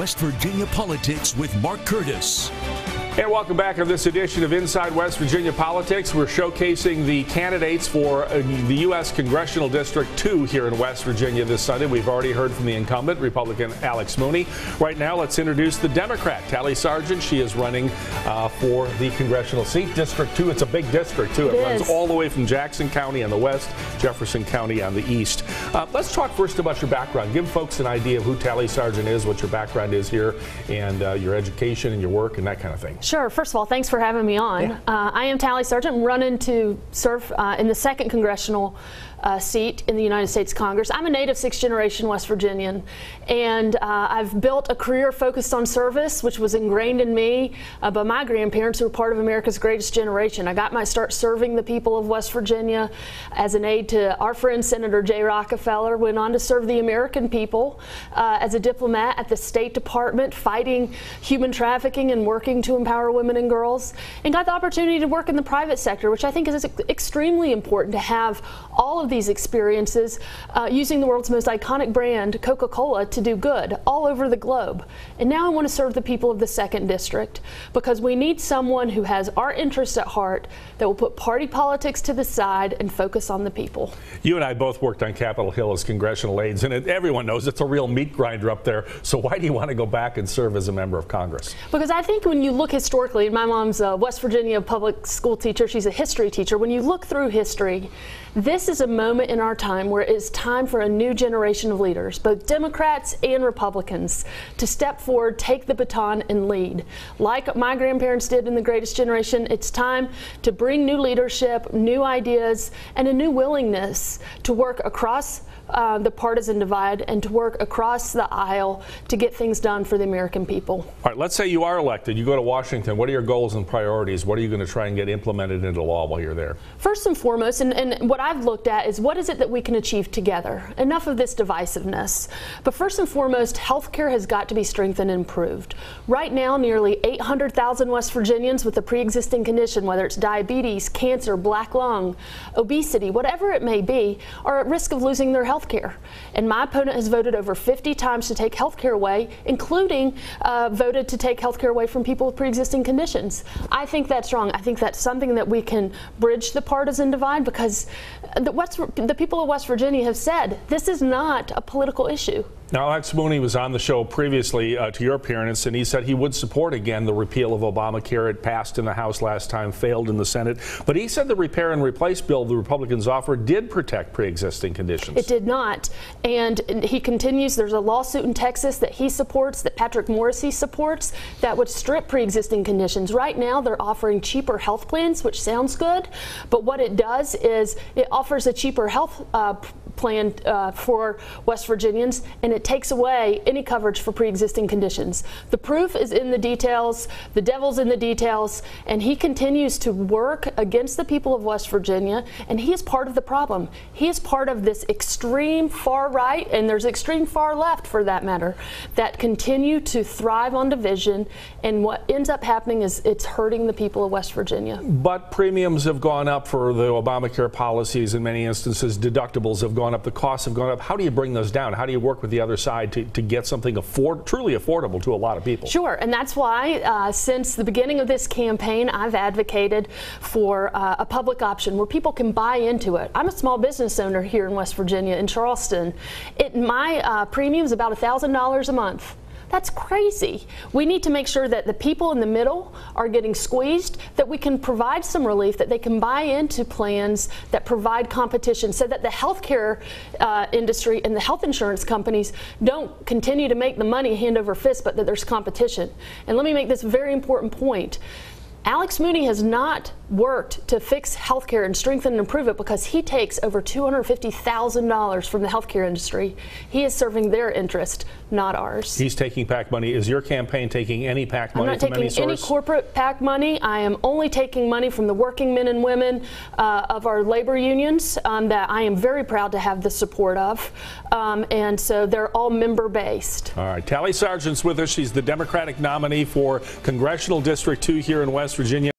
West Virginia Politics with Mark Curtis. And welcome back to this edition of Inside West Virginia Politics. We're showcasing the candidates for the U.S. Congressional District 2 here in West Virginia this Sunday. We've already heard from the incumbent, Republican Alex Mooney. Right now, let's introduce the Democrat, Talley Sergent. She is running for the congressional seat, District 2. It's a big district, too. It runs all the way from Jackson County on the west, Jefferson County on the east. Let's talk first about your background. Give folks an idea of who Talley Sergent is, what your background is here, and your education and your work and that kind of thing. Sure. First of all, thanks for having me on. Yeah. I am Talley Sergent. I'm running to serve in the 2nd congressional seat in the United States Congress. I'm a native 6th-generation West Virginian, and I've built a career focused on service, which was ingrained in me by my grandparents, who were part of America's greatest generation. I got my start serving the people of West Virginia as an aide to our friend Senator Jay Rockefeller, went on to serve the American people as a diplomat at the State Department, fighting human trafficking and working to empower women and girls, and got the opportunity to work in the private sector, which I think is extremely important to have all of these experiences using the world's most iconic brand, Coca-Cola, to do good all over the globe. And now I want to serve the people of the 2nd District, because we need someone who has our interests at heart, that will put party politics to the side and focus on the people. You and I both worked on Capitol Hill as congressional aides, and everyone knows it's a real meat grinder up there. So why do you want to go back and serve as a member of Congress? Because I think when you look historically, and my mom's a West Virginia public school teacher, she's a history teacher. When you look through history, this is a moment in our time where it is time for a new generation of leaders, both Democrats and Republicans, to step forward, take the baton, and lead. Like my grandparents did in the greatest generation, it's time to bring new leadership, new ideas, and a new willingness to work across the partisan divide and to work across the aisle to get things done for the American people. All right, let's say you are elected. You go to Washington. What are your goals and priorities? What are you going to try and get implemented into law while you're there? First and foremost, and what I've looked at is what is it that we can achieve together? Enough of this divisiveness. But first and foremost, health care has got to be strengthened and improved. Right now, nearly 800,000 West Virginians with a pre-existing condition, whether it's diabetes, cancer, black lung, obesity, whatever it may be, are at risk of losing their health care. And my opponent has voted over 50 times to take health care away, including voted to take health care away from people with pre-existing conditions. I think that's wrong. I think that's something that we can bridge the partisan divide, because the people of West Virginia have said this is not a political issue. Now, Alex Mooney was on the show previously to your appearance, and he said he would support again the repeal of Obamacare. It passed in the House last time, failed in the Senate. But he said the repair and replace bill the Republicans offered did protect pre-existing conditions. It did not. And he continues, there's a lawsuit in Texas that he supports, that Patrick Morrisey supports, that would strip pre-existing conditions. Right now, they're offering cheaper health plans, which sounds good. But what it does is it offers a cheaper health plan for West Virginians, and it takes away any coverage for pre-existing conditions. The proof is in the details, the devil's in the details, and he continues to work against the people of West Virginia, and he is part of the problem. He is part of this extreme far right, and there's extreme far left for that matter, that continue to thrive on division, and what ends up happening is it's hurting the people of West Virginia. But premiums have gone up for the Obamacare policies in many instances. Deductibles have gone up, the costs have gone up. How do you bring those down? How do you work with the other side to get something truly affordable to a lot of people? Sure, and that's why since the beginning of this campaign, I've advocated for a public option where people can buy into it. I'm a small business owner here in West Virginia, in Charleston. My premium is about $1,000 a month. That's crazy. We need to make sure that the people in the middle are getting squeezed, that we can provide some relief, that they can buy into plans that provide competition, so that the healthcare industry and the health insurance companies don't continue to make the money hand over fist, but that there's competition. And let me make this very important point. Alex Mooney has not worked to fix healthcare and strengthen and improve it because he takes over $250,000 from the healthcare industry. He is serving their interest, not ours. He's taking PAC money. Is your campaign taking any PAC money from any source? I'm not taking any corporate PAC money. I am only taking money from the working men and women of our labor unions that I am very proud to have the support of. And so they're all member-based. All right. Talley Sergent's with us. She's the Democratic nominee for Congressional District 2 here in West Virginia.